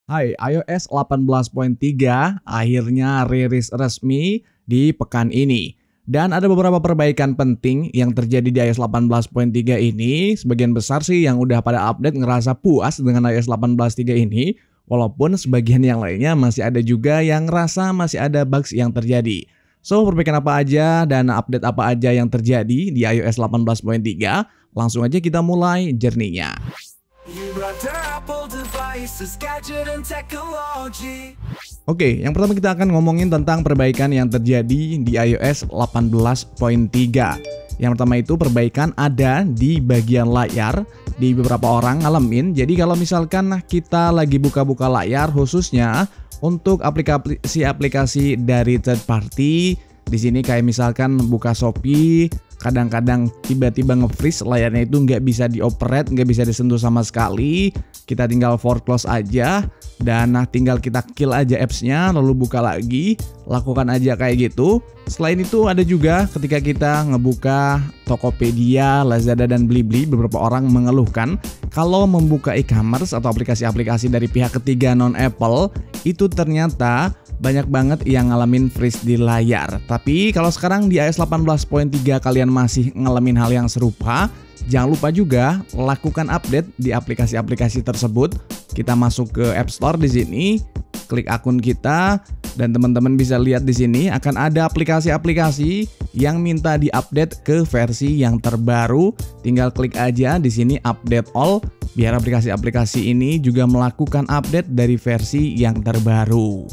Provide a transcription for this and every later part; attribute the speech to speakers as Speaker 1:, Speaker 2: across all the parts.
Speaker 1: Hai, iOS 18.3 akhirnya rilis resmi di pekan ini. Dan ada beberapa perbaikan penting yang terjadi di iOS 18.3 ini. Sebagian besar sih yang udah pada update ngerasa puas dengan iOS 18.3 ini. Walaupun sebagian yang lainnya masih ada juga yang ngerasa masih ada bugs yang terjadi. So, perbaikan apa aja dan update apa aja yang terjadi di iOS 18.3? Langsung aja kita mulai journey-nya. Oke, yang pertama kita akan ngomongin tentang perbaikan yang terjadi di iOS 18.3. Yang pertama itu perbaikan ada di bagian layar, di beberapa orang ngalamin. Jadi kalau misalkan kita lagi buka-buka layar khususnya untuk aplikasi-aplikasi dari third party, di sini kayak misalkan buka Shopee, kadang-kadang tiba-tiba nge-freeze layarnya itu nggak bisa dioperate, nggak bisa disentuh sama sekali. Kita tinggal close aja dan tinggal kita kill aja apps-nya lalu buka lagi, lakukan aja kayak gitu. Selain itu ada juga ketika kita ngebuka Tokopedia, Lazada dan Blibli, beberapa orang mengeluhkan kalau membuka e-commerce atau aplikasi-aplikasi dari pihak ketiga non-Apple itu ternyata banyak banget yang ngalamin freeze di layar. Tapi kalau sekarang di iOS 18.3 kalian masih ngalamin hal yang serupa, jangan lupa juga lakukan update di aplikasi-aplikasi tersebut. Kita masuk ke App Store di sini, klik akun kita dan teman-teman bisa lihat di sini akan ada aplikasi-aplikasi yang minta diupdate ke versi yang terbaru. Tinggal klik aja di sini update all biar aplikasi-aplikasi ini juga melakukan update dari versi yang terbaru.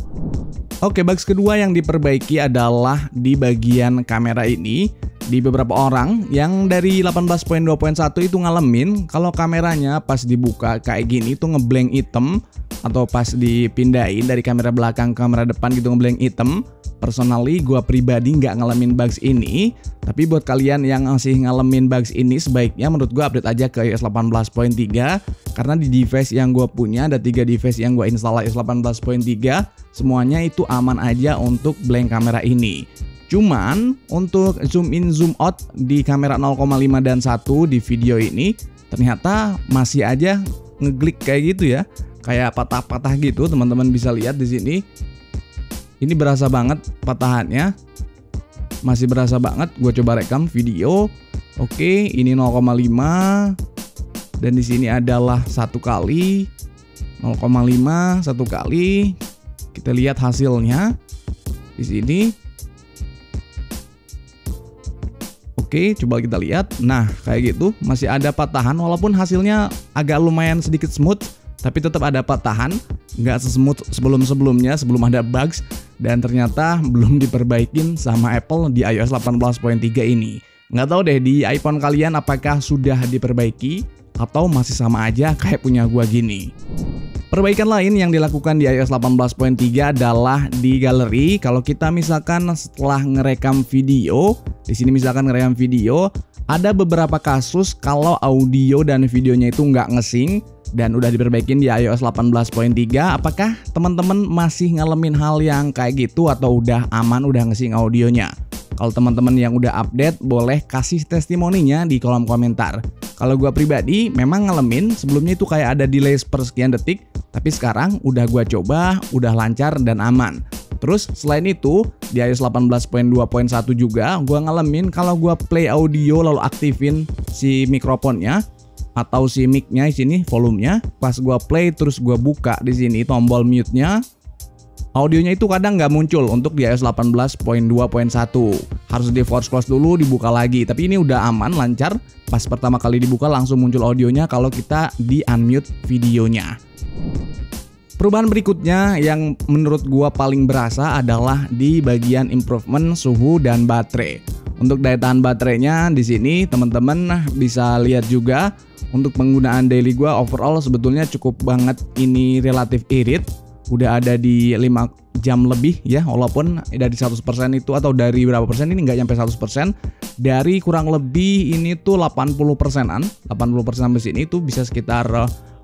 Speaker 1: Oke, bugs kedua yang diperbaiki adalah di bagian kamera ini. Di beberapa orang yang dari 18.2.1 itu ngalamin kalau kameranya pas dibuka kayak gini tuh ngeblank hitam, atau pas dipindahin dari kamera belakang ke kamera depan gitu ngeblank hitam. Personally gua pribadi nggak ngalamin bugs ini, tapi buat kalian yang masih ngalamin bugs ini sebaiknya menurut gua update aja ke iOS 18.3 karena di device yang gua punya ada 3 device yang gua install iOS 18.3 semuanya itu aman aja untuk blank kamera ini. Cuman untuk zoom in zoom out di kamera 0,5 dan 1 di video ini ternyata masih aja ngeklik kayak gitu ya. Kayak patah-patah gitu, teman-teman bisa lihat di sini. Ini berasa banget patahannya. Masih berasa banget. Gue coba rekam video. Oke, ini 0,5 dan di sini adalah 1 kali 0,5 1 kali. Kita lihat hasilnya di sini. Oke, coba kita lihat. Nah, kayak gitu, masih ada patahan walaupun hasilnya agak lumayan sedikit smooth, tapi tetap ada patahan, nggak sesmooth sebelum-sebelumnya, sebelum ada bugs, dan ternyata belum diperbaikin sama Apple di iOS 18.3 ini. Nggak tahu deh di iPhone kalian apakah sudah diperbaiki atau masih sama aja kayak punya gua gini. Perbaikan lain yang dilakukan di iOS 18.3 adalah di galeri. Kalau kita misalkan setelah ngerekam video, di sini misalkan ngerekam video, ada beberapa kasus kalau audio dan videonya itu nggak ngesync dan udah diperbaikin di iOS 18.3. Apakah teman-teman masih ngalamin hal yang kayak gitu atau udah aman, udah ngesync audionya? Kalau teman-teman yang udah update boleh kasih testimoninya di kolom komentar. Kalau gua pribadi memang ngalamin sebelumnya itu kayak ada delay sepersekian detik, tapi sekarang udah gua coba, udah lancar dan aman. Terus selain itu di iOS 18.2.1 juga gua ngalamin kalau gua play audio lalu aktifin si mikrofonnya atau si mic-nya di sini volumenya, pas gua play terus gua buka di sini tombol mute-nya, audionya itu kadang nggak muncul untuk di iOS 18.2.1. Harus di force close dulu, dibuka lagi. Tapi ini udah aman, lancar. Pas pertama kali dibuka langsung muncul audionya kalau kita di unmute videonya. Perubahan berikutnya yang menurut gua paling berasa adalah di bagian improvement suhu dan baterai. Untuk daya tahan baterainya di sini teman-teman bisa lihat juga. Untuk penggunaan daily gua overall sebetulnya cukup banget ini relatif irit. Udah ada di 5 jam lebih ya, walaupun dari 100% itu atau dari berapa persen ini nggak nyampe 100%, dari kurang lebih ini tuh 80%an, 80% sampai sini itu bisa sekitar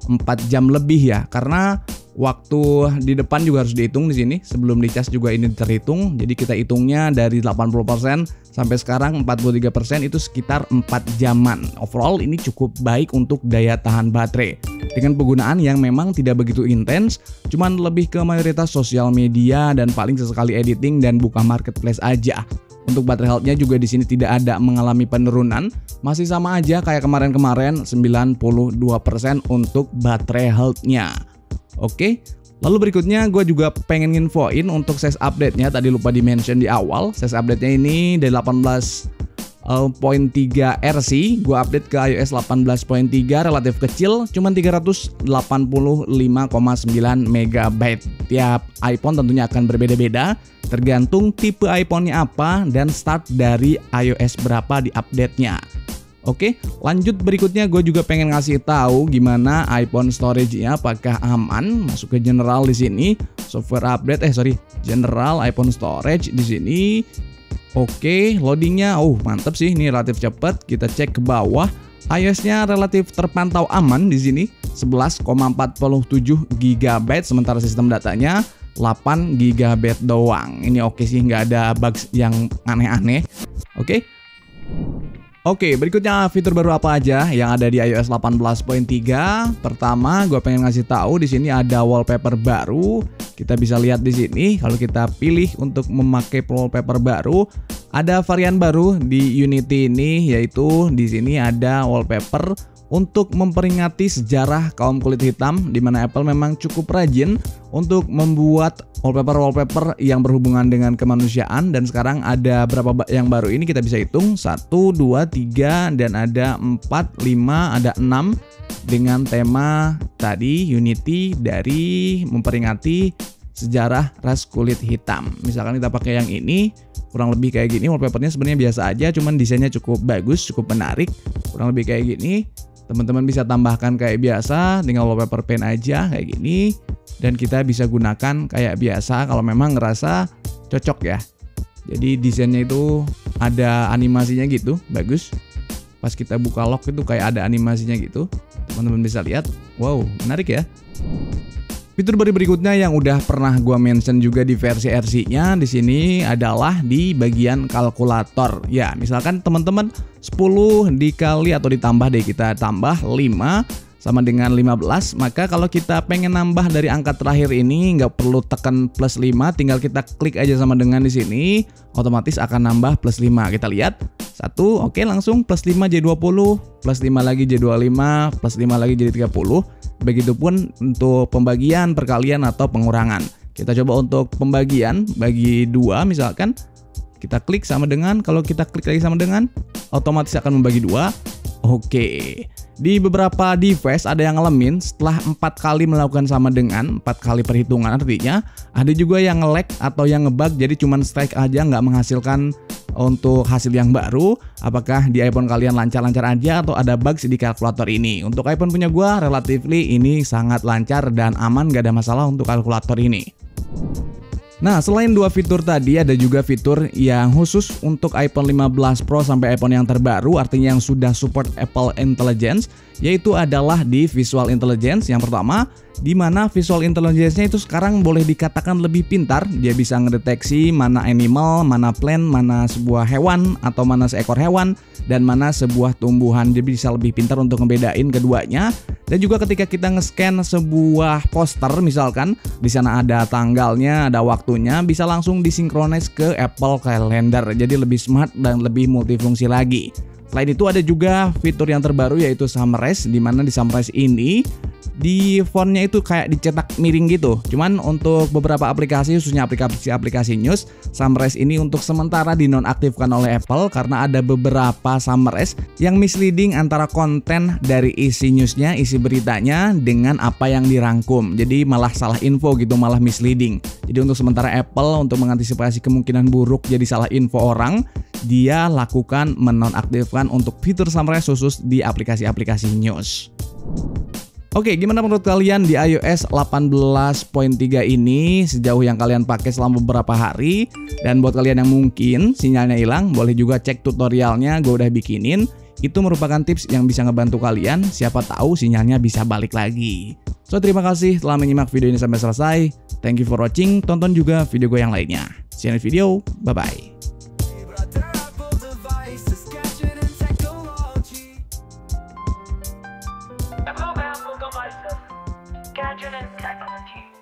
Speaker 1: 4 jam lebih ya, karena Waktu di depan juga harus dihitung di sini. Sebelum dicas juga ini terhitung. Jadi kita hitungnya dari 80% sampai sekarang 43%, itu sekitar 4 jaman. Overall ini cukup baik untuk daya tahan baterai. Dengan penggunaan yang memang tidak begitu intens, cuman lebih ke mayoritas sosial media dan paling sesekali editing dan buka marketplace aja. Untuk baterai health-nya juga di sini tidak ada mengalami penurunan, masih sama aja kayak kemarin-kemarin 92% untuk baterai health-nya. Oke, lalu berikutnya gue juga pengen nginfoin untuk size update-nya, tadi lupa di-mention di awal. Size update-nya ini dari 18.3 RC, gue update ke iOS 18.3, relatif kecil, cuman 385,9 MB. Tiap iPhone tentunya akan berbeda-beda, tergantung tipe iPhone-nya apa dan start dari iOS berapa di update-nya. Oke, lanjut berikutnya gue juga pengen ngasih tahu gimana iPhone storage-nya, apakah aman. Masuk ke general di sini, software update, general iPhone storage di sini. Oke, loadingnya, mantep sih, ini relatif cepat. Kita cek ke bawah, iOS-nya relatif terpantau aman di sini, 11,47 GB, sementara sistem datanya 8 GB doang. Ini oke sih, nggak ada bugs yang aneh-aneh. Oke, berikutnya fitur baru apa aja yang ada di iOS 18.3? Pertama, gue pengen ngasih tahu di sini ada wallpaper baru. Kita bisa lihat di sini kalau kita pilih untuk memakai wallpaper baru, ada varian baru di Unity ini, yaitu di sini ada wallpaper untuk memperingati sejarah kaum kulit hitam, di mana Apple memang cukup rajin untuk membuat wallpaper yang berhubungan dengan kemanusiaan. Dan sekarang ada berapa yang baru ini kita bisa hitung, 1, 2, 3, dan ada 4, 5, ada 6 dengan tema tadi Unity dari memperingati sejarah ras kulit hitam. Misalkan kita pakai yang ini, kurang lebih kayak gini, wallpapernya sebenarnya biasa aja, cuman desainnya cukup bagus, cukup menarik, kurang lebih kayak gini. Teman-teman bisa tambahkan kayak biasa, tinggal wallpaper pen aja kayak gini, dan kita bisa gunakan kayak biasa kalau memang ngerasa cocok ya. Jadi desainnya itu ada animasinya gitu, bagus. Pas kita buka lock itu kayak ada animasinya gitu, teman-teman bisa lihat. Wow, menarik ya. Fitur baru berikutnya yang udah pernah gua mention juga di versi RC-nya di sini adalah di bagian kalkulator. Ya, misalkan teman-teman 10 dikali atau ditambah deh, kita tambah 5 sama dengan 15, maka kalau kita pengen nambah dari angka terakhir ini nggak perlu tekan plus 5, tinggal kita klik aja sama dengan di sini, otomatis akan nambah plus 5. Kita lihat 1, oke, langsung plus 5 jadi 20, plus 5 lagi jadi 25, plus 5 lagi jadi 30. Begitupun untuk pembagian, perkalian, atau pengurangan. Kita coba untuk pembagian, bagi 2 misalkan, kita klik sama dengan, kalau kita klik lagi sama dengan, otomatis akan membagi 2. Oke, di beberapa device ada yang ngalamin setelah 4 kali melakukan sama dengan, 4 kali perhitungan artinya, ada juga yang nge-lag atau yang ngebug, jadi cuman strike aja nggak menghasilkan untuk hasil yang baru. Apakah di iPhone kalian lancar-lancar aja atau ada bugs di kalkulator ini? Untuk iPhone punya gua relatively ini sangat lancar dan aman, gak ada masalah untuk kalkulator ini. Nah, selain 2 fitur tadi, ada juga fitur yang khusus untuk iPhone 15 Pro sampai iPhone yang terbaru, artinya yang sudah support Apple Intelligence, yaitu adalah di Visual Intelligence. Yang pertama, di mana Visual Intelligence-nya itu sekarang boleh dikatakan lebih pintar. Dia bisa ngedeteksi mana animal, mana plant, mana sebuah hewan atau mana seekor hewan, dan mana sebuah tumbuhan. Dia bisa lebih pintar untuk ngebedain keduanya. Dan juga ketika kita nge-scan sebuah poster, misalkan di sana ada tanggalnya, ada waktunya, bisa langsung disinkronis ke Apple Calendar. Jadi lebih smart dan lebih multifungsi lagi. Selain itu ada juga fitur yang terbaru yaitu Summarize, di mana di Summarize ini di fontnya itu kayak dicetak miring gitu. Cuman untuk beberapa aplikasi, khususnya aplikasi news, Summarize ini untuk sementara dinonaktifkan oleh Apple karena ada beberapa Summarize yang misleading antara konten dari isi newsnya, isi beritanya dengan apa yang dirangkum. Jadi malah salah info gitu, malah misleading. Jadi untuk sementara Apple untuk mengantisipasi kemungkinan buruk jadi salah info orang, dia lakukan menonaktifkan untuk fitur Summarize khusus di aplikasi-aplikasi news. Oke, gimana menurut kalian di iOS 18.3 ini sejauh yang kalian pakai selama beberapa hari? Dan buat kalian yang mungkin sinyalnya hilang, boleh juga cek tutorialnya, gue udah bikinin. Itu merupakan tips yang bisa ngebantu kalian, siapa tahu sinyalnya bisa balik lagi. So, terima kasih telah menyimak video ini sampai selesai. Thank you for watching, tonton juga video gue yang lainnya. See you in the video, bye-bye.
Speaker 2: Gadget and technology.